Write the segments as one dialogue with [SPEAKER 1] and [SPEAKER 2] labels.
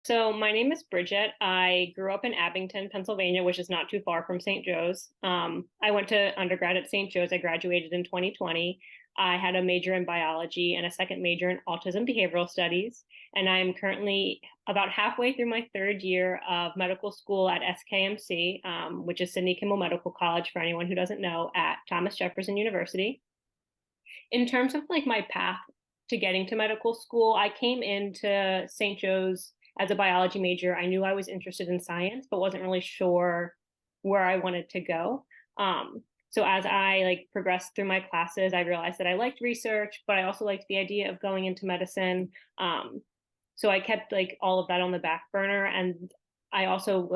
[SPEAKER 1] So my name is Bridget. I grew up in Abington, Pennsylvania, which is not too far from St. Joe's. I went to undergrad at St. Joe's. I graduated in 2020. I had a major in biology and a second major in autism behavioral studies. And I'm currently about halfway through my third year of medical school at SKMC, which is Sidney Kimmel Medical College, for anyone who doesn't know, at Thomas Jefferson University. In terms of like my path to getting to medical school, I came into St. Joe's as a biology major. I knew I was interested in science, but wasn't really sure where I wanted to go. So as I progressed through my classes, I realized that I liked research, but I also liked the idea of going into medicine. So I kept all of that on the back burner, and I also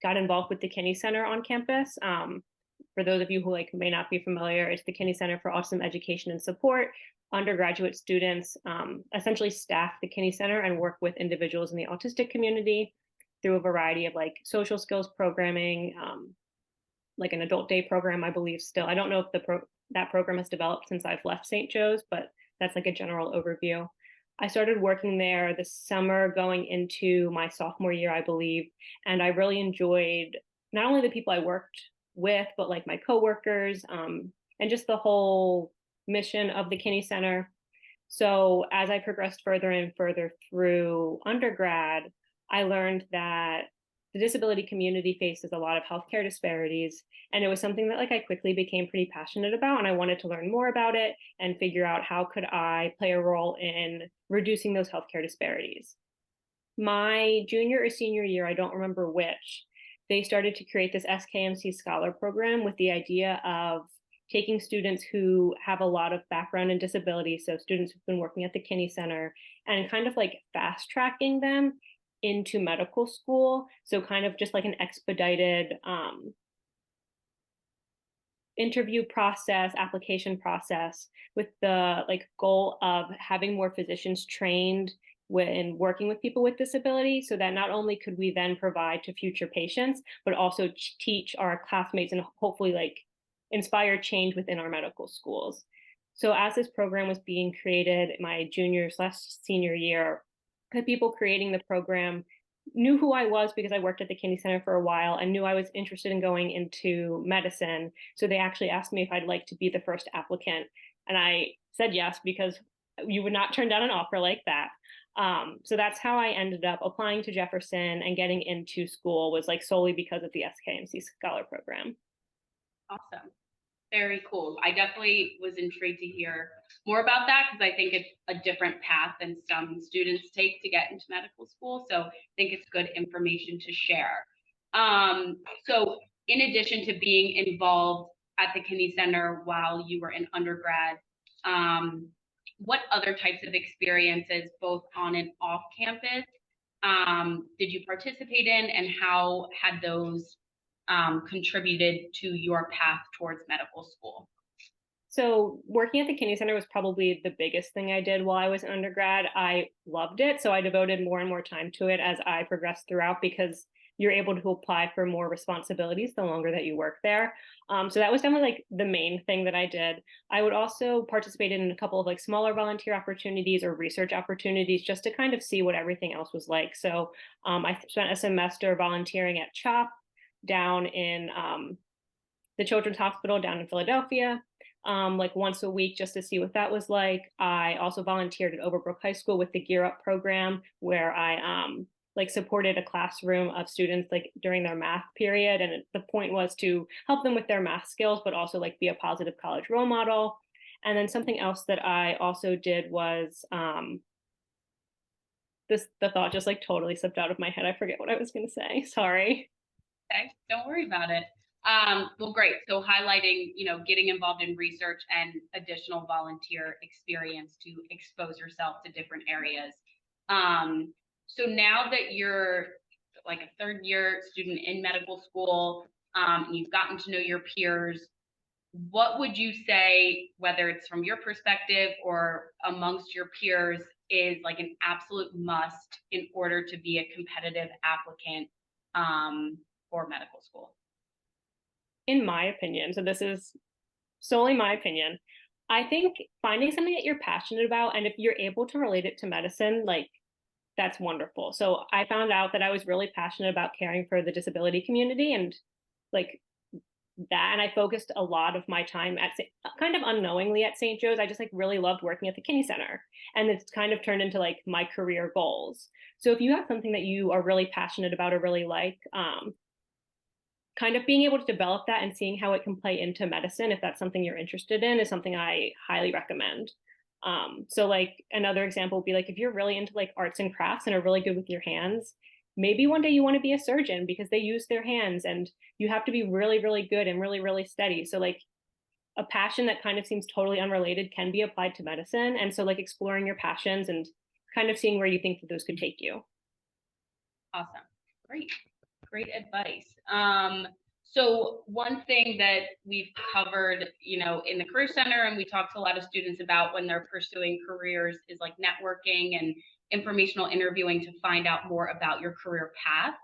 [SPEAKER 1] got involved with the Kinney Center on campus. For those of you who may not be familiar, it's the Kinney Center for Autism Education and Support. Undergraduate students essentially staff the Kinney Center and work with individuals in the autistic community through a variety of social skills programming, like an adult day program, I believe still. I don't know if that program has developed since I've left St. Joe's, but that's a general overview. I started working there this summer going into my sophomore year, I believe, and I really enjoyed not only the people I worked with, but my coworkers, and just the whole mission of the Kinney Center. So as I progressed further and further through undergrad, I learned that the disability community faces a lot of healthcare disparities. And it was something that I quickly became pretty passionate about, and I wanted to learn more about it and figure out how could I play a role in reducing those healthcare disparities. My junior or senior year, I don't remember which, they started to create this SKMC Scholar Program with the idea of taking students who have a lot of background in disability, so students who've been working at the Kinney Center, and kind of fast tracking them into medical school. So kind of just an expedited interview process, application process, with the goal of having more physicians trained when working with people with disability, so that not only could we then provide to future patients, but also teach our classmates and hopefully inspire change within our medical schools. So as this program was being created my junior/senior year, the people creating the program knew who I was because I worked at the Kinney Center for a while and knew I was interested in going into medicine. So they actually asked me if I'd like to be the first applicant. And I said yes, because you would not turn down an offer like that. So that's how I ended up applying to Jefferson and getting into school, was solely because of the SKMC Scholar Program.
[SPEAKER 2] Awesome. Very cool. I definitely was intrigued to hear more about that, because I think it's a different path than some students take to get into medical school. So I think it's good information to share. So in addition to being involved at the Kinney Center while you were in undergrad, what other types of experiences, both on and off campus, did you participate in, and how had those contributed to your path towards medical school?
[SPEAKER 1] So working at the Kinney Center was probably the biggest thing I did while I was in undergrad. I loved it, so I devoted more and more time to it as I progressed throughout, because you're able to apply for more responsibilities the longer that you work there. So that was definitely the main thing that I did. I would also participate in a couple of smaller volunteer opportunities or research opportunities, just to kind of see what everything else was like. So I spent a semester volunteering at CHOP down in the Children's Hospital down in Philadelphia, once a week, just to see what that was like. I also volunteered at Overbrook High School with the Gear Up program, where I supported a classroom of students during their math period, and the point was to help them with their math skills, but also be a positive college role model. And then something else that I also did was the thought just totally slipped out of my head. I forget what I was going to say. Sorry.
[SPEAKER 2] Okay, don't worry about it. Well, great. So highlighting, getting involved in research and additional volunteer experience to expose yourself to different areas. So now that you're a third year student in medical school, you've gotten to know your peers, what would you say, whether it's from your perspective or amongst your peers, is an absolute must in order to be a competitive applicant for medical school?
[SPEAKER 1] In my opinion, so this is solely my opinion, I think finding something that you're passionate about, and if you're able to relate it to medicine, That's wonderful. So I found out that I was really passionate about caring for the disability community and like that. And I focused a lot of my time at kind of unknowingly at St. Joe's. I just like really loved working at the Kinney Center. And it's kind of turned into like my career goals. So if you have something that you are really passionate about or really like, kind of being able to develop that and seeing how it can play into medicine, if that's something you're interested in, is something I highly recommend. So like another example would be like if you're really into like arts and crafts and are really good with your hands, maybe one day you want to be a surgeon because they use their hands and you have to be really, really good and really, really steady. So like a passion that kind of seems totally unrelated can be applied to medicine. And so like exploring your passions and kind of seeing where you think that those could take you.
[SPEAKER 2] Awesome. Great. Great advice. So one thing that we've covered, in the Career Center, and we talk to a lot of students about when they're pursuing careers, is like networking and informational interviewing to find out more about your career path.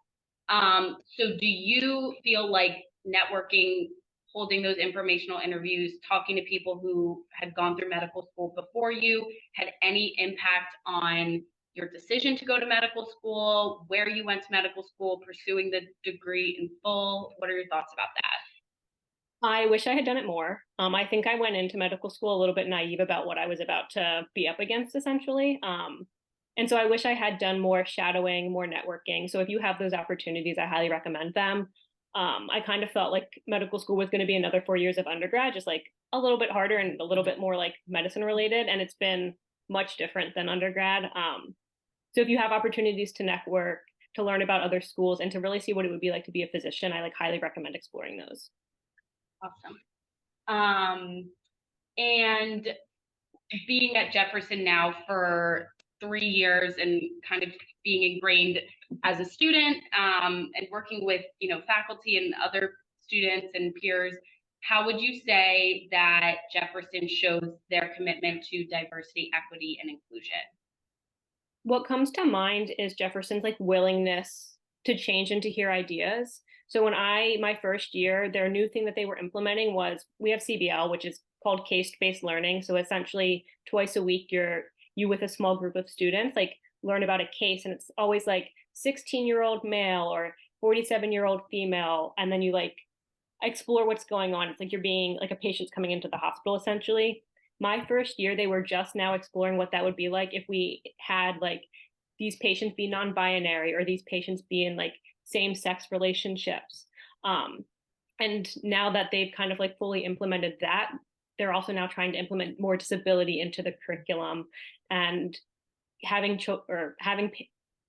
[SPEAKER 2] So do you feel like networking, holding those informational interviews, talking to people who had gone through medical school before you, had any impact on your decision to go to medical school, where you went to medical school, pursuing the degree in full? What are your thoughts about that?
[SPEAKER 1] I wish I had done it more. I think I went into medical school a little bit naive about what I was about to be up against, essentially. And so I wish I had done more shadowing, more networking. So if you have those opportunities, I highly recommend them. I kind of felt like medical school was going to be another 4 years of undergrad, just like a little bit harder and a little bit more like medicine related. And it's been much different than undergrad. So if you have opportunities to network, to learn about other schools, and to really see what it would be like to be a physician, I like highly recommend exploring those.
[SPEAKER 2] Awesome. And being at Jefferson now for 3 years and kind of being ingrained as a student, and working with faculty and other students and peers, how would you say that Jefferson shows their commitment to diversity, equity, and inclusion?
[SPEAKER 1] What comes to mind is Jefferson's like willingness to change and to hear ideas. So when my first year, their new thing that they were implementing was we have CBL, which is called case-based learning. So essentially twice a week you with a small group of students like learn about a case, and it's always like 16-year-old male or 47-year-old female, and then you like explore what's going on. It's like you're being like a patient's coming into the hospital essentially. My first year, they were just now exploring what that would be like if we had like these patients be non-binary or these patients be in like same-sex relationships. And now that they've kind of like fully implemented that, they're also now trying to implement more disability into the curriculum and having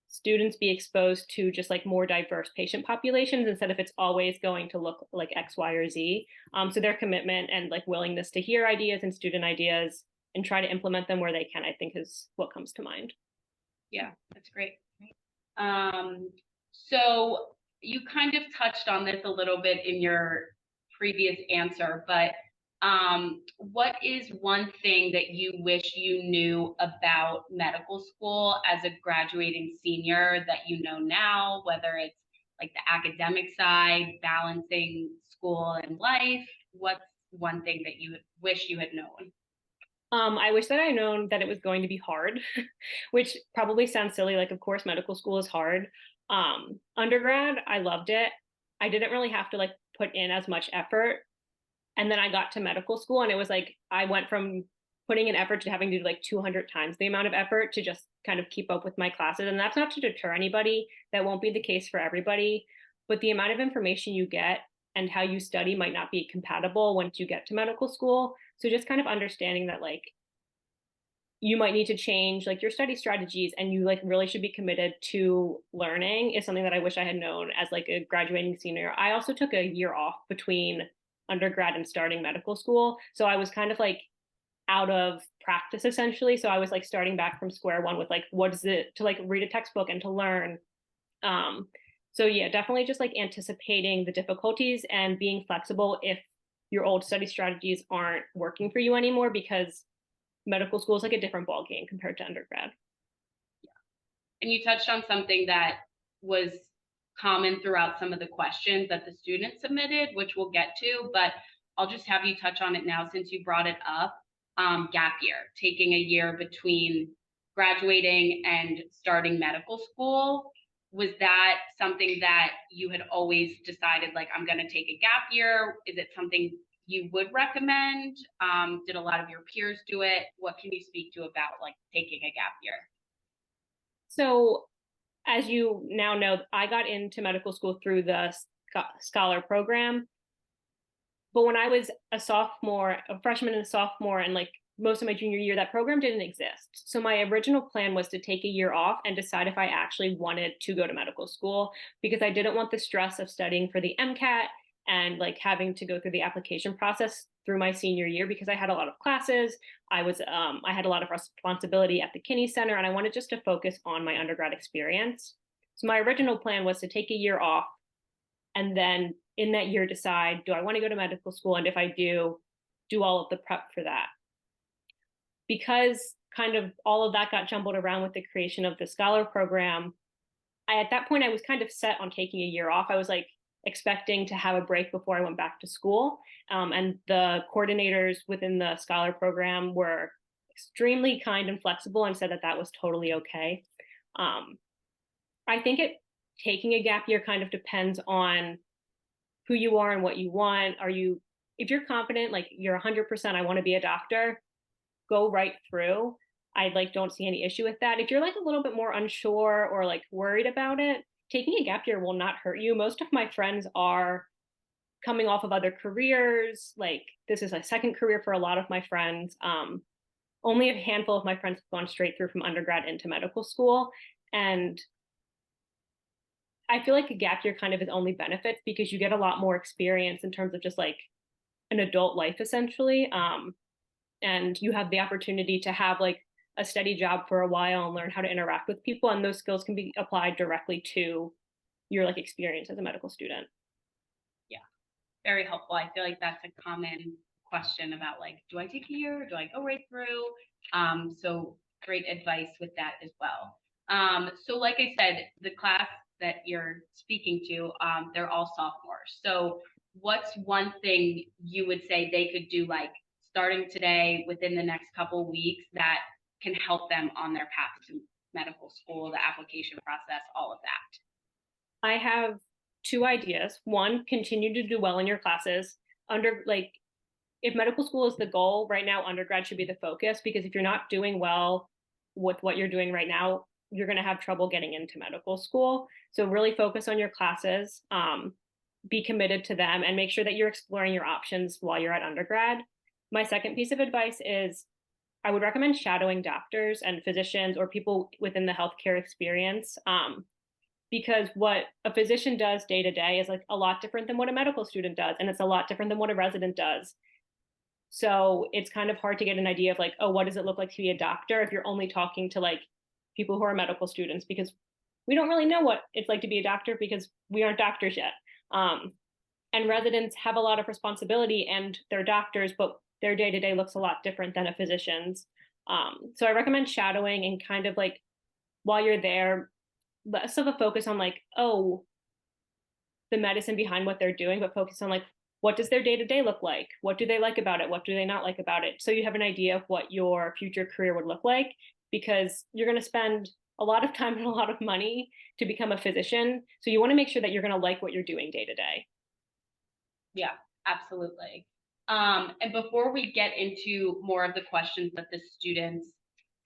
[SPEAKER 1] students be exposed to just like more diverse patient populations instead of it's always going to look like X, Y, or Z. So their commitment and like willingness to hear ideas and student ideas and try to implement them where they can, I think is what comes to mind.
[SPEAKER 2] Yeah, that's great. So you kind of touched on this a little bit in your previous answer, but what is one thing that you wish you knew about medical school as a graduating senior that you know now, whether it's like the academic side, balancing school and life? What's one thing that you wish you had known?
[SPEAKER 1] I wish that I known that it was going to be hard, which probably sounds silly. Like, of course, medical school is hard. Undergrad, I loved it. I didn't really have to like put in as much effort. And then I got to medical school and it was like I went from putting in effort to having to do like 200 times the amount of effort to just kind of keep up with my classes. And that's not to deter anybody. That won't be the case for everybody. But the amount of information you get and how you study might not be compatible once you get to medical school. So just kind of understanding that like you might need to change like your study strategies and you like really should be committed to learning is something that I wish I had known as like a graduating senior. I also took a year off between undergrad and starting medical school. So I was kind of like out of practice essentially. So I was like starting back from square one with like what is it to like read a textbook and to learn. Um, so yeah, definitely just like anticipating the difficulties and being flexible if your old study strategies aren't working for you anymore because medical school is like a different ball game compared to undergrad.
[SPEAKER 2] And you touched on something that was common throughout some of the questions that the students submitted, which we'll get to, but I'll just have you touch on it now since you brought it up. Gap year, taking a year between graduating and starting medical school, was that something that you had always decided, like, I'm going to take a gap year? Is it something you would recommend? Did a lot of your peers do it? What can you speak to about like taking a gap year?
[SPEAKER 1] So, as you now know, I got into medical school through the scholar program. But when I was a sophomore, a freshman and a sophomore, and like most of my junior year, that program didn't exist. So my original plan was to take a year off and decide if I actually wanted to go to medical school, because I didn't want the stress of studying for the MCAT and like having to go through the application process through my senior year, because I had a lot of classes. I had a lot of responsibility at the Kinney Center, and I wanted just to focus on my undergrad experience. So my original plan was to take a year off and then in that year decide, do I want to go to medical school? And if I do all of the prep for that. Because kind of all of that got jumbled around with the creation of the scholar program, at that point I was kind of set on taking a year off. I was like expecting to have a break before I went back to school. And the coordinators within the scholar program were extremely kind and flexible and said that that was totally okay. I think taking a gap year kind of depends on who you are and what you want. If you're confident, like you're 100%, I want to be a doctor, go right through. I like don't see any issue with that. If you're like a little bit more unsure or like worried about it, taking a gap year will not hurt you. Most of my friends are coming off of other careers. Like this is a second career for a lot of my friends. Only a handful of my friends have gone straight through from undergrad into medical school. And I feel like a gap year kind of is only benefits because you get a lot more experience in terms of just like an adult life essentially. And you have the opportunity to have like a steady job for a while and learn how to interact with people. And those skills can be applied directly to your like experience as a medical student.
[SPEAKER 2] Yeah, very helpful. I feel like that's a common question about like, do I take a year? Do I go right through? So great advice with that as well. So like I said, the class that you're speaking to, they're all sophomores. So what's one thing you would say they could do like starting today within the next couple weeks that can help them on their path to medical school, the application process, all of that?
[SPEAKER 1] I have two ideas. One, continue to do well in your classes. If medical school is the goal right now, undergrad should be the focus, because if you're not doing well with what you're doing right now, you're going to have trouble getting into medical school. So really focus on your classes, be committed to them, and make sure that you're exploring your options while you're at undergrad. My second piece of advice is I would recommend shadowing doctors and physicians or people within the healthcare experience, because what a physician does day to day is like a lot different than what a medical student does, and it's a lot different than what a resident does. So it's kind of hard to get an idea of like, oh, what does it look like to be a doctor if you're only talking to like people who are medical students, because we don't really know what it's like to be a doctor because we aren't doctors yet. And residents have a lot of responsibility and they're doctors, but their day to day looks a lot different than a physician's. So I recommend shadowing and kind of like while you're there, less of a focus on like, oh, the medicine behind what they're doing, but focus on like, what does their day to day look like? What do they like about it? What do they not like about it? So you have an idea of what your future career would look like, because you're going to spend a lot of time and a lot of money to become a physician. So you want to make sure that you're going to like what you're doing day to day.
[SPEAKER 2] Yeah, absolutely. And before we get into more of the questions that the students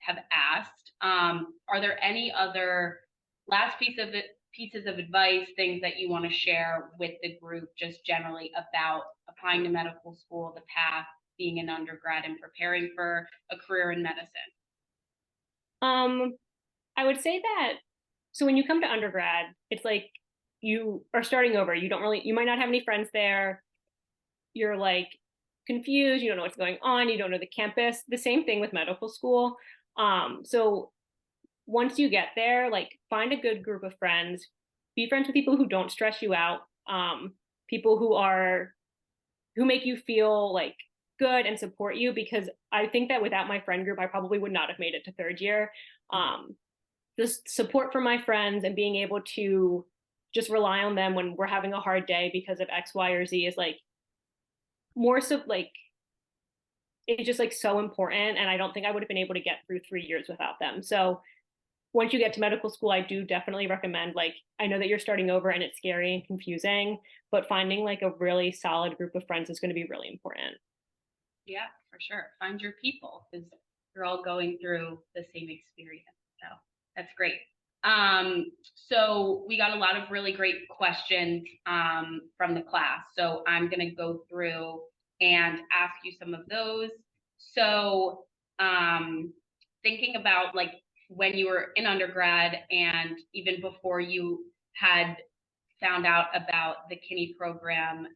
[SPEAKER 2] have asked, are there any other last pieces of advice, things that you want to share with the group just generally about applying to medical school, the path, being an undergrad and preparing for a career in medicine?
[SPEAKER 1] I would say that, so when you come to undergrad, it's like you are starting over. You might not have any friends there. You're like confused. You don't know what's going on. You don't know the campus. The same thing with medical school. So once you get there, like find a good group of friends, be friends with people who don't stress you out, people who make you feel like good and support you, because I think that without my friend group, I probably would not have made it to third year. The support from my friends and being able to just rely on them when we're having a hard day because of X, Y, or Z is like more so like it's just like so important. And I don't think I would have been able to get through 3 years without them. So once you get to medical school, I do definitely recommend, like, I know that you're starting over and it's scary and confusing, but finding like a really solid group of friends is going to be really important.
[SPEAKER 2] Yeah, for sure. Find your people because you're all going through the same experience. So that's great. So we got a lot of really great questions from the class. So I'm going to go through and ask you some of those. So thinking about like when you were in undergrad and even before you had found out about the Kinney program,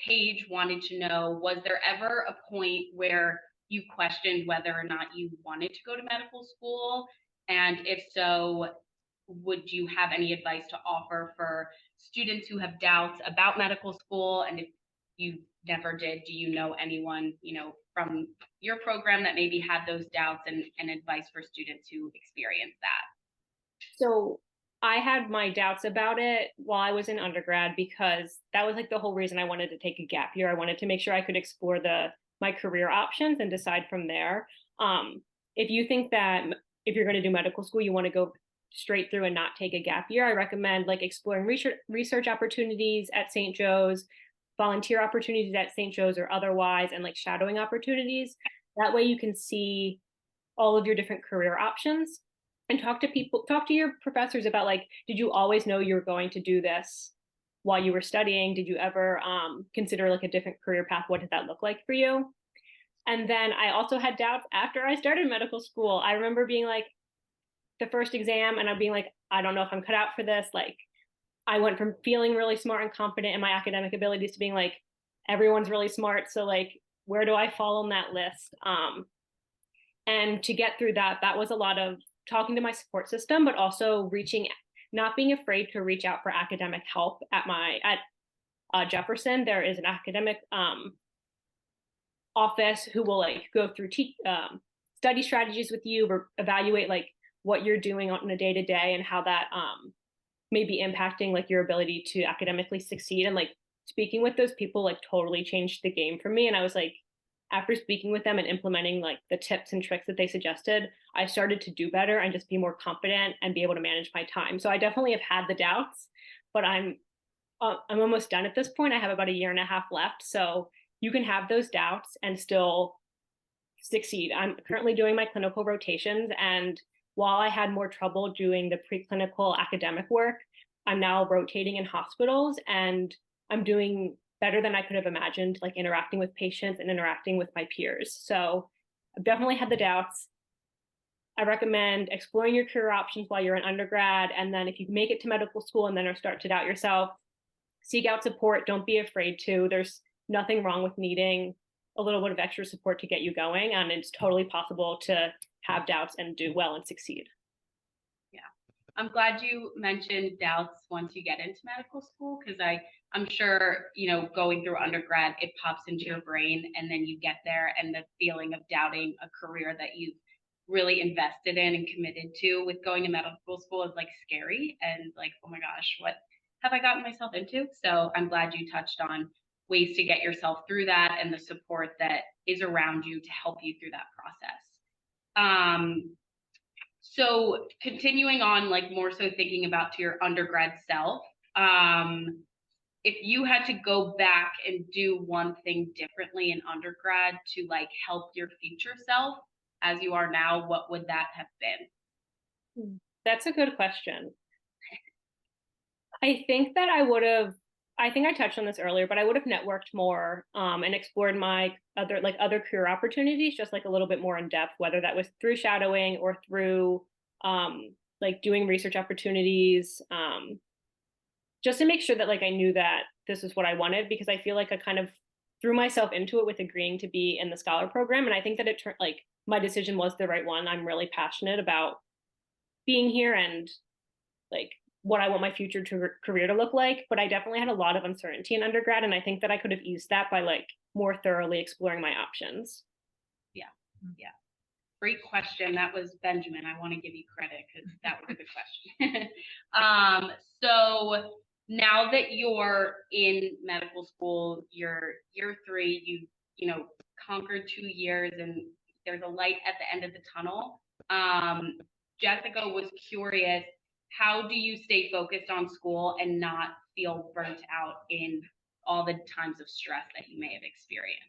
[SPEAKER 2] Paige wanted to know, was there ever a point where you questioned whether or not you wanted to go to medical school? And if so, would you have any advice to offer for students who have doubts about medical school? And if you never did, do you know anyone, from your program that maybe had those doubts, and advice for students who experienced that?
[SPEAKER 1] So I had my doubts about it while I was in undergrad because that was like the whole reason I wanted to take a gap year. I wanted to make sure I could explore my career options and decide from there. If you think that if you're going to do medical school, you want to go straight through and not take a gap year, I recommend like exploring research opportunities at St. Joe's, volunteer opportunities at St. Joe's or otherwise, and like shadowing opportunities. That way you can see all of your different career options and talk to your professors about, like, did you always know you were going to do this while you were studying? Did you ever consider like a different career path? What did that look like for you? And then I also had doubts after I started medical school. I remember being like the first exam and I'm being like, I don't know if I'm cut out for this. Like, I went from feeling really smart and confident in my academic abilities to being like, everyone's really smart, so like, where do I fall on that list? And to get through that, that was a lot of talking to my support system, but also not being afraid to reach out for academic help at Jefferson. There is an academic office who will like go through study strategies with you, or evaluate like what you're doing on a day to day and how that may be impacting like your ability to academically succeed. And like speaking with those people like totally changed the game for me. And I was like, after speaking with them and implementing like the tips and tricks that they suggested, I started to do better and just be more confident and be able to manage my time. So I definitely have had the doubts, but I'm almost done at this point. I have about a year and a half left. So you can have those doubts and still succeed. I'm currently doing my clinical rotations, and while I had more trouble doing the preclinical academic work, I'm now rotating in hospitals and I'm doing better than I could have imagined, like interacting with patients and interacting with my peers. So I've definitely had the doubts. I recommend exploring your career options while you're in undergrad. And then if you make it to medical school and then are start to doubt yourself, seek out support. Don't be afraid to. There's nothing wrong with needing a little bit of extra support to get you going. And it's totally possible to have doubts and do well and succeed.
[SPEAKER 2] Yeah. I'm glad you mentioned doubts once you get into medical school, because I'm sure, going through undergrad, it pops into your brain and then you get there and the feeling of doubting a career that you've really invested in and committed to with going to medical school is like scary and like, oh my gosh, what have I gotten myself into? So I'm glad you touched on ways to get yourself through that and the support that is around you to help you through that process. So continuing on, like more so thinking about to your undergrad self, if you had to go back and do one thing differently in undergrad to like help your future self as you are now, what would that have been?
[SPEAKER 1] That's a good question. I think that I think I touched on this earlier, but I would have networked more and explored my other career opportunities just like a little bit more in depth, whether that was through shadowing or through like doing research opportunities, just to make sure that like I knew that this is what I wanted, because I feel like I kind of threw myself into it with agreeing to be in the scholar program. And I think that it turned like my decision was the right one. I'm really passionate about being here and like what I want my future career to look like. But I definitely had a lot of uncertainty in undergrad. And I think that I could have eased that by like more thoroughly exploring my options.
[SPEAKER 2] Yeah. Yeah. Great question. That was Benjamin. I want to give you credit because that was a good question. So now that you're in medical school, you're year 3, you conquered 2 years and there's a light at the end of the tunnel. Jessica was curious, how do you stay focused on school and not feel burnt out in all the times of stress that you may have experienced?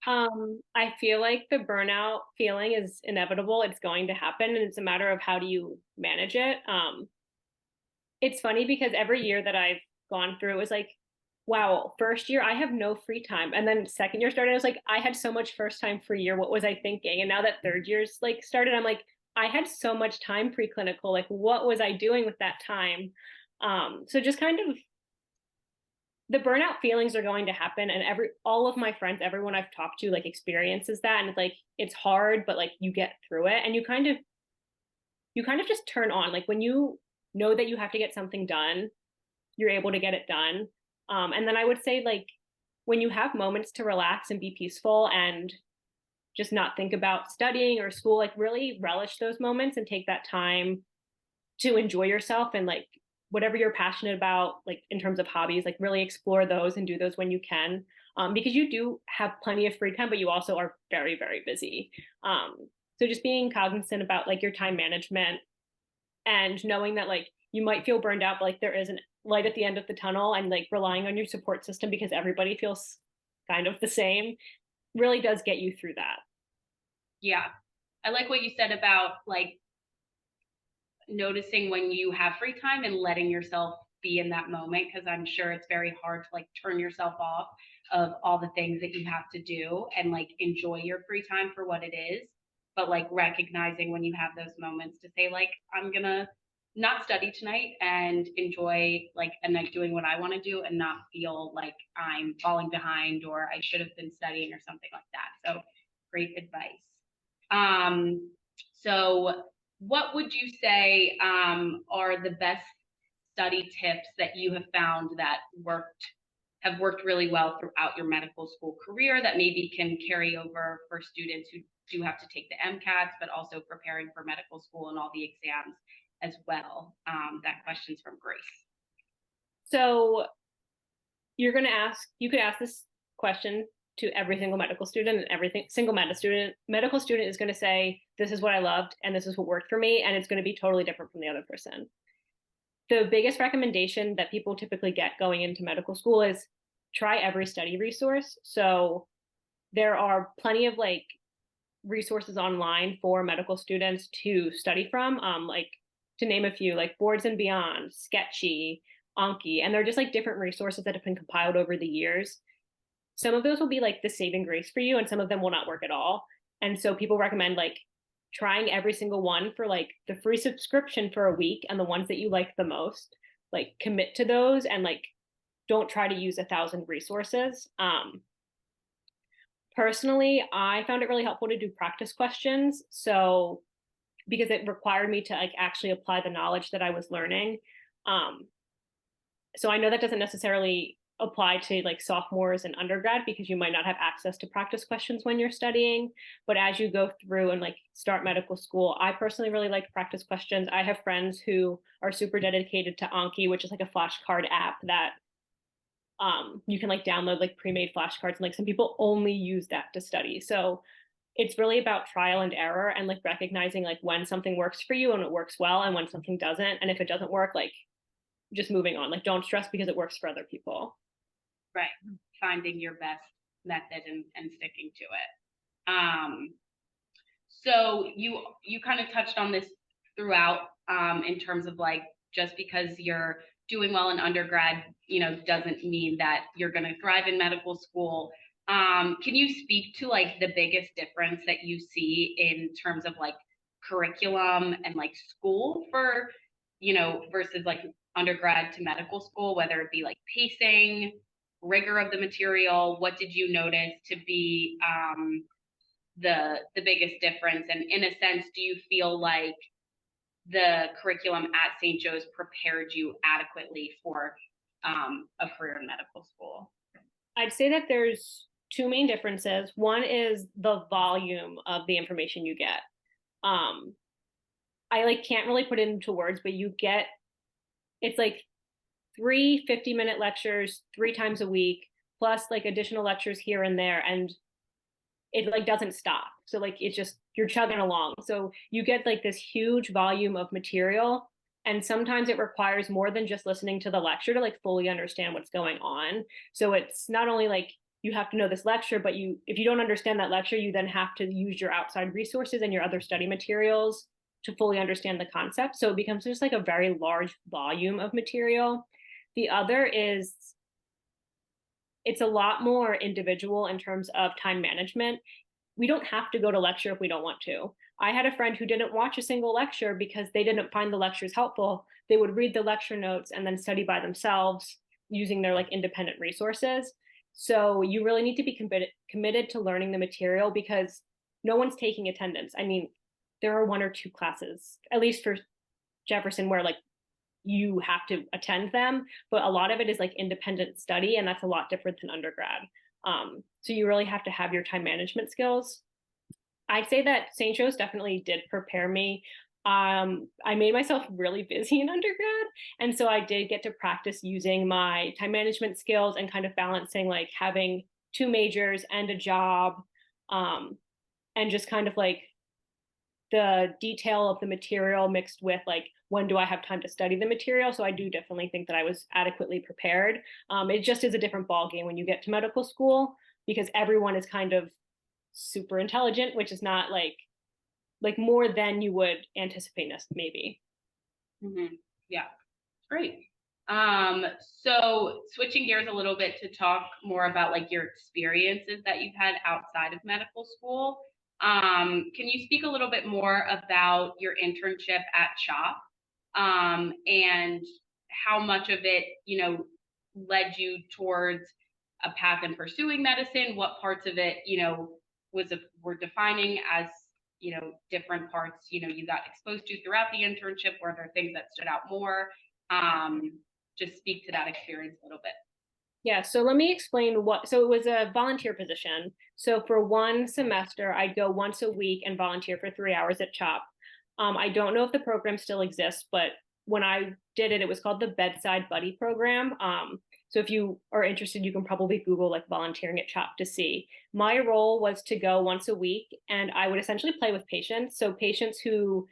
[SPEAKER 1] I feel like the burnout feeling is inevitable. It's going to happen, and it's a matter of how do you manage it. It's funny because every year that I've gone through, it was like, wow, first year I have no free time. And then second year started, I was like, I had so much first time free year. What was I thinking? And now that third year's like started, I'm like, I had so much time preclinical. Like, what was I doing with that time? So just kind of the burnout feelings are going to happen, and all of my friends, everyone I've talked to like experiences that, and it's like it's hard, but like you get through it, and you kind of just turn on, like when you know that you have to get something done, you're able to get it done. And then I would say, like, when you have moments to relax and be peaceful and just not think about studying or school, like really relish those moments and take that time to enjoy yourself, and like whatever you're passionate about, like in terms of hobbies, like really explore those and do those when you can. Because you do have plenty of free time, but you also are very, very busy. So just being cognizant about like your time management and knowing that like you might feel burned out, but like there is a light at the end of the tunnel, and like relying on your support system because everybody feels kind of the same really does get you through that.
[SPEAKER 2] Yeah. I like what you said about like noticing when you have free time and letting yourself be in that moment, because I'm sure it's very hard to like turn yourself off of all the things that you have to do and like enjoy your free time for what it is, but like recognizing when you have those moments to say like I'm gonna not study tonight and enjoy like a night doing what I want to do and not feel like I'm falling behind or I should have been studying or something like that. So great advice. um so what would you say are the best study tips that you have found that have worked really well throughout your medical school career that maybe can carry over for students who do have to take the MCATs, but also preparing for medical school and all the exams as well? That question's from Grace.
[SPEAKER 1] So you could ask this question to every single medical student, and every single medical student is going to say, this is what I loved and this is what worked for me, and it's going to be totally different from the other person. The biggest recommendation that people typically get going into medical school is try every study resource. So there are plenty of like resources online for medical students to study from, like to name a few, like Boards and Beyond, Sketchy, Anki, and they're just like different resources that have been compiled over the years. Some of those will be like the saving grace for you, and some of them will not work at all. And so people recommend like trying every single one for like the free subscription for a week, and the ones that you like the most, like commit to those, and like don't try to use 1,000 resources. Personally, I found it really helpful to do practice questions. So because it required me to like actually apply the knowledge that I was learning. Um, so I know that doesn't necessarily apply to like sophomores and undergrad because you might not have access to practice questions when you're studying. But as you go through and like start medical school, I personally really like practice questions. I have friends who are super dedicated to Anki, which is like a flashcard app that you can like download like pre-made flashcards, and like some people only use that to study. So it's really about trial and error, and like recognizing like when something works for you and it works well, and when something doesn't, and if it doesn't work, like just moving on. Like don't stress because it works for other people.
[SPEAKER 2] Right. Finding your best method and sticking to it. So you kind of touched on this throughout, in terms of like just because you're doing well in undergrad, doesn't mean that you're going to thrive in medical school. Can you speak to like the biggest difference that you see in terms of like curriculum and like school for, versus like undergrad to medical school, whether it be like pacing, rigor of the material? What did you notice to be the biggest difference? And in a sense, do you feel like the curriculum at St. Joe's prepared you adequately for a career in medical school?
[SPEAKER 1] I'd say that there's two main differences. One is the volume of the information you get. I like can't really put it into words, but it's like 3 50-minute lectures 3 times a week, plus like additional lectures here and there. And it like doesn't stop. So like it's just you're chugging along. So you get like this huge volume of material, and sometimes it requires more than just listening to the lecture to like fully understand what's going on. So it's not only like you have to know this lecture, but you if you don't understand that lecture, you then have to use your outside resources and your other study materials to fully understand the concept. So it becomes just like a very large volume of material. The other is it's a lot more individual in terms of time management. We don't have to go to lecture if we don't want to. I had a friend who didn't watch a single lecture because they didn't find the lectures helpful. They would read the lecture notes and then study by themselves using their like independent resources. So you really need to be committed to learning the material because no one's taking attendance. I mean, there are one or two classes, at least for Jefferson, where like you have to attend them, but a lot of it is like independent study, and that's a lot different than undergrad. So you really have to have your time management skills. I'd say that St. Joe's definitely did prepare me. I made myself really busy in undergrad, and so I did get to practice using my time management skills and kind of balancing like having two majors and a job, and just kind of like the detail of the material mixed with like when do I have time to study the material. So I do definitely think that I was adequately prepared. It just is a different ball game when you get to medical school because everyone is kind of super intelligent, which is not like more than you would anticipate maybe.
[SPEAKER 2] Mm-hmm. Yeah, great. So switching gears a little bit to talk more about like your experiences that you've had outside of medical school. Can you speak a little bit more about your internship at CHOP, and how much of it, led you towards a path in pursuing medicine? What parts of it, were defining as, different parts, you got exposed to throughout the internship? Were there things that stood out more? Just speak to that experience a little bit.
[SPEAKER 1] Yeah, so let me explain what. So it was a volunteer position. So for one semester, I'd go once a week and volunteer for 3 hours at CHOP. I don't know if the program still exists, but when I did it, it was called the Bedside Buddy Program. So if you are interested, you can probably Google like volunteering at CHOP to see. My role was to go once a week, and I would essentially play with patients. So patients who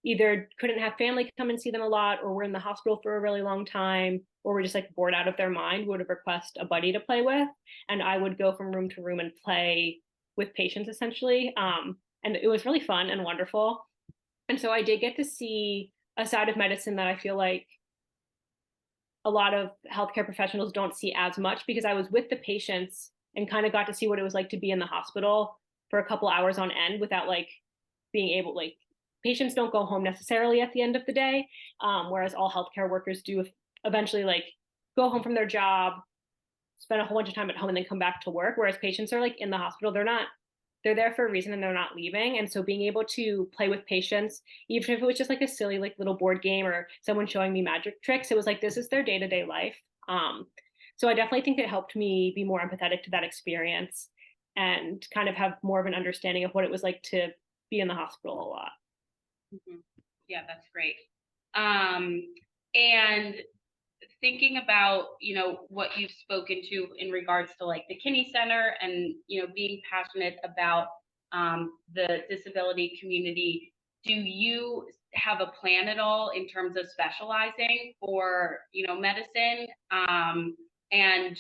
[SPEAKER 1] either couldn't have family come and see them a lot, or were in the hospital for a really long time, or were just like bored out of their mind, would request a buddy to play with, and I would go from room to room and play with patients essentially. And it was really fun and wonderful. And so I did get to see a side of medicine that I feel like a lot of healthcare professionals don't see as much because I was with the patients and kind of got to see what it was like to be in the hospital for a couple hours on end without like being able like patients don't go home necessarily at the end of the day, whereas all healthcare workers do eventually like go home from their job, spend a whole bunch of time at home, and then come back to work. Whereas patients are like in the hospital, they're there for a reason and they're not leaving. And so being able to play with patients, even if it was just like a silly like little board game or someone showing me magic tricks, it was like this is their day-to-day life. So I definitely think it helped me be more empathetic to that experience and kind of have more of an understanding of what it was like to be in the hospital a lot.
[SPEAKER 2] Mm-hmm. Yeah, that's great. And thinking about, what you've spoken to in regards to like the Kinney Center and, being passionate about the disability community, do you have a plan at all in terms of specializing for, medicine? And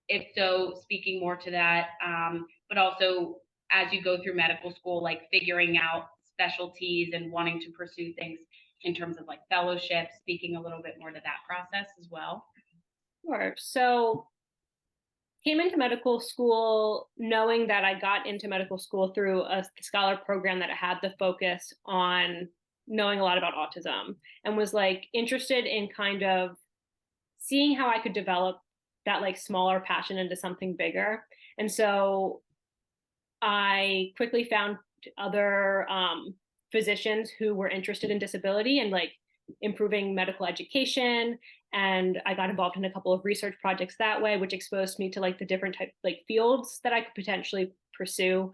[SPEAKER 2] if so, speaking more to that, but also as you go through medical school, like figuring out specialties and wanting to pursue things in terms of like fellowship, speaking a little bit more to that process as well.
[SPEAKER 1] Sure. So came into medical school knowing that I got into medical school through a scholar program that had the focus on knowing a lot about autism and was like interested in kind of seeing how I could develop that like smaller passion into something bigger. And so I quickly found other physicians who were interested in disability and like improving medical education. And I got involved in a couple of research projects that way, which exposed me to like the different type like fields that I could potentially pursue.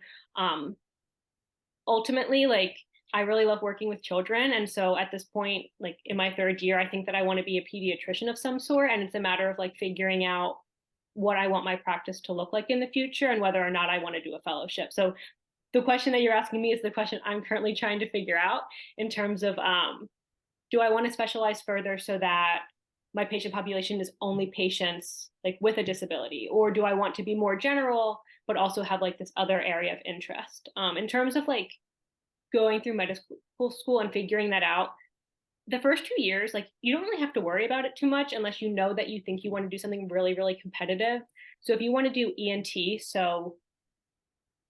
[SPEAKER 1] Ultimately, like I really love working with children. And so at this point, like in my third year, I think that I want to be a pediatrician of some sort. And it's a matter of like figuring out what I want my practice to look like in the future and whether or not I want to do a fellowship. So the question that you're asking me is the question I'm currently trying to figure out in terms of do I want to specialize further so that my patient population is only patients like with a disability, or do I want to be more general but also have like this other area of interest? In terms of like going through medical school and figuring that out, the first 2 years, like you don't really have to worry about it too much unless you know that you think you want to do something really, really competitive. So if you want to do ENT, so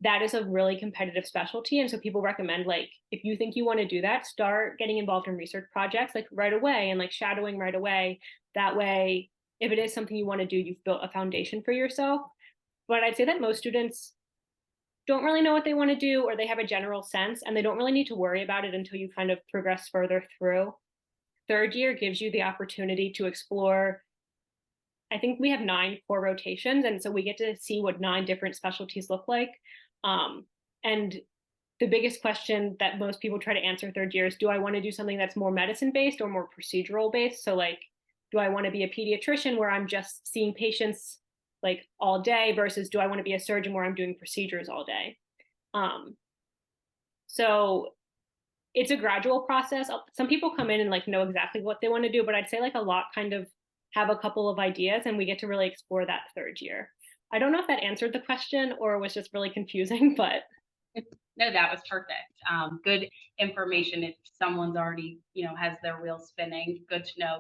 [SPEAKER 1] that is a really competitive specialty. And so people recommend, like, if you think you want to do that, start getting involved in research projects like right away and like shadowing right away. That way, if it is something you want to do, you've built a foundation for yourself. But I'd say that most students don't really know what they want to do, or they have a general sense and they don't really need to worry about it until you kind of progress further through. Third year gives you the opportunity to explore. I think we have 9 core rotations, and so we get to see what 9 different specialties look like. And the biggest question that most people try to answer third year is, do I want to do something that's more medicine based or more procedural based? So like, do I want to be a pediatrician where I'm just seeing patients like all day versus do I want to be a surgeon where I'm doing procedures all day? So it's a gradual process. Some people come in and like know exactly what they want to do, but I'd say like a lot kind of have a couple of ideas and we get to really explore that third year. I don't know if that answered the question or was just really confusing, but
[SPEAKER 2] No, that was perfect. Good information if someone's already, has their wheels spinning. Good to know,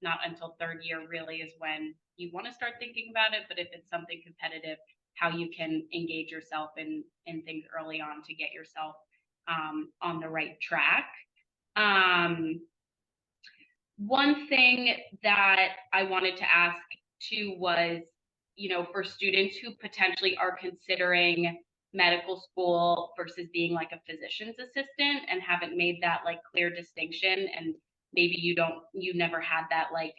[SPEAKER 2] not until third year really is when you want to start thinking about it. But if it's something competitive, how you can engage yourself in things early on to get yourself on the right track. One thing that I wanted to ask too was, for students who potentially are considering medical school versus being like a physician's assistant and haven't made that like clear distinction, and maybe you never had that like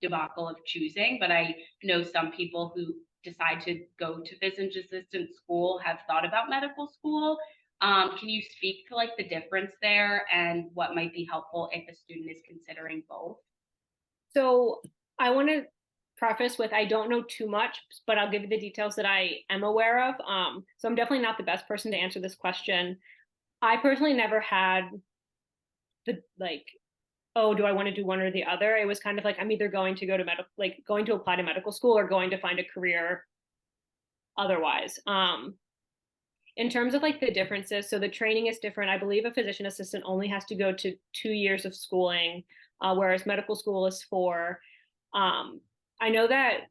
[SPEAKER 2] debacle of choosing, but I know some people who decide to go to physician's assistant school have thought about medical school. Can you speak to like the difference there and what might be helpful if a student is considering both?
[SPEAKER 1] so I want to preface with I don't know too much, but I'll give you the details that I am aware of. So I'm definitely not the best person to answer this question. I personally never had the like, oh, do I want to do one or the other? It was kind of like I'm either going to go to medical, like going to apply to medical school or going to find a career otherwise. In terms of like the differences, so the training is different. I believe a physician assistant only has to go to 2 years of schooling, whereas medical school is 4. I know that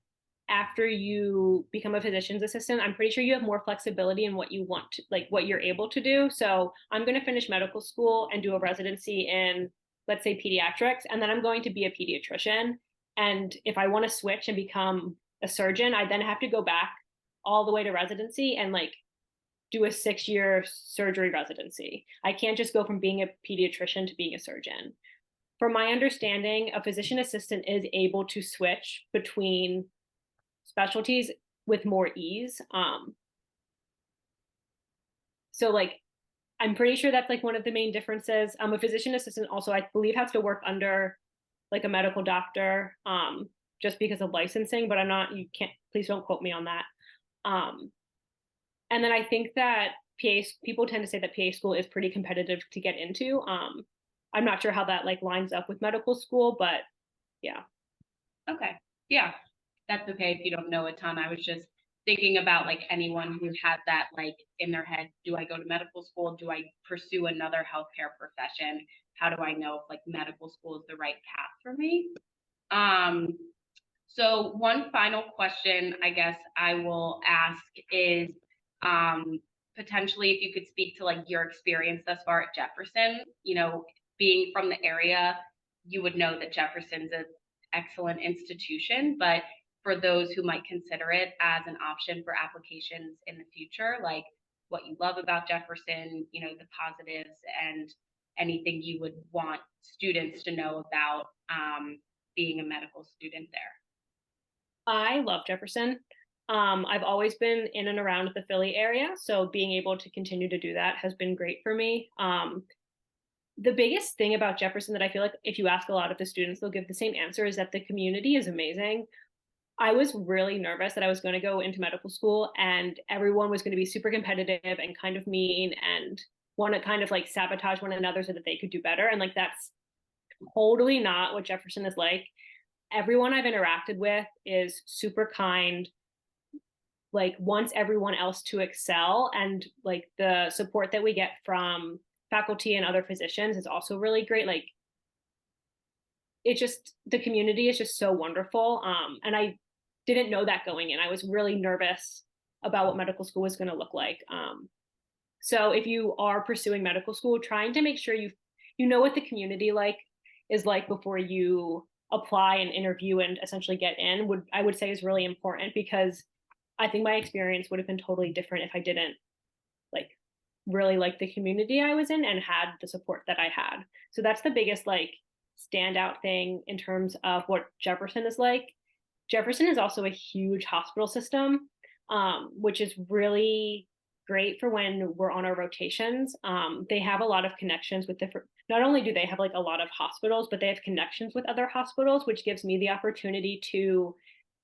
[SPEAKER 1] after you become a physician's assistant, I'm pretty sure you have more flexibility in what you want to, like what you're able to do. So I'm going to finish medical school and do a residency in, let's say, pediatrics, and then I'm going to be a pediatrician. And if I want to switch and become a surgeon, I then have to go back all the way to residency and like do a 6-year surgery residency. I can't just go from being a pediatrician to being a surgeon. From my understanding, a physician assistant is able to switch between specialties with more ease. So like I'm pretty sure that's like one of the main differences. A physician assistant also, I believe, has to work under like a medical doctor, just because of licensing, but I'm not, you can't, please don't quote me on that. And then I think that people tend to say that PA school is pretty competitive to get into. I'm not sure how that like lines up with medical school, but yeah.
[SPEAKER 2] Okay. Yeah, that's okay if you don't know a ton. I was just thinking about like anyone who had that like in their head, do I go to medical school? Do I pursue another healthcare profession? How do I know if like medical school is the right path for me? Um, so one final question I guess I will ask is potentially if you could speak to like your experience thus far at Jefferson, being from the area, you would know that Jefferson's an excellent institution, but for those who might consider it as an option for applications in the future, like what you love about Jefferson, the positives and anything you would want students to know about being a medical student there.
[SPEAKER 1] I love Jefferson. I've always been in and around the Philly area, so being able to continue to do that has been great for me. The biggest thing about Jefferson that I feel like if you ask a lot of the students, they'll give the same answer is that the community is amazing. I was really nervous that I was going to go into medical school and everyone was going to be super competitive and kind of mean and want to kind of like sabotage one another so that they could do better. And like that's totally not what Jefferson is like. Everyone I've interacted with is super kind, like wants everyone else to excel. And like the support that we get from faculty and other physicians is also really great. Like it just, the community is just so wonderful. And I didn't know that going in. I was really nervous about what medical school was going to look like. So if you are pursuing medical school, trying to make sure you know what the community like is like before you apply and interview and essentially get in would I would say is really important because I think my experience would have been totally different if I didn't like really like the community I was in and had the support that I had. So that's the biggest like standout thing in terms of what Jefferson is like. Jefferson is also a huge hospital system, which is really great for when we're on our rotations. They have a lot of connections with different, not only do they have like a lot of hospitals, but they have connections with other hospitals, which gives me the opportunity to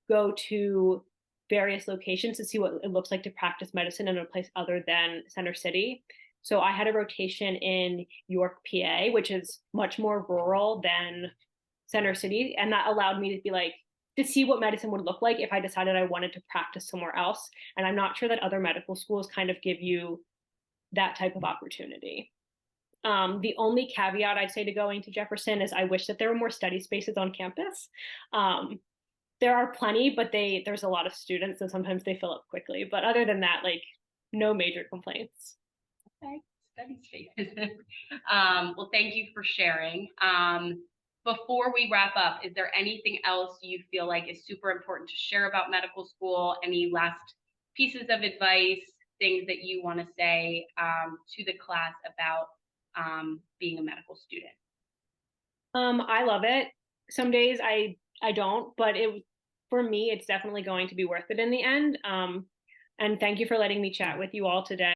[SPEAKER 1] go to various locations to see what it looks like to practice medicine in a place other than Center City. So I had a rotation in York, PA, which is much more rural than Center City. And that allowed me to be like, to see what medicine would look like if I decided I wanted to practice somewhere else. And I'm not sure that other medical schools kind of give you that type of opportunity. The only caveat I'd say to going to Jefferson is I wish that there were more study spaces on campus. There are plenty, but there's a lot of students, so sometimes they fill up quickly. But other than that, like no major complaints.
[SPEAKER 2] Okay, study spaces. Well, thank you for sharing. Before we wrap up, is there anything else you feel like is super important to share about medical school? Any last pieces of advice, things that you want to say to the class about being a medical student?
[SPEAKER 1] I love it. Some days I don't, but it for me it's definitely going to be worth it in the end. And thank you for letting me chat with you all today.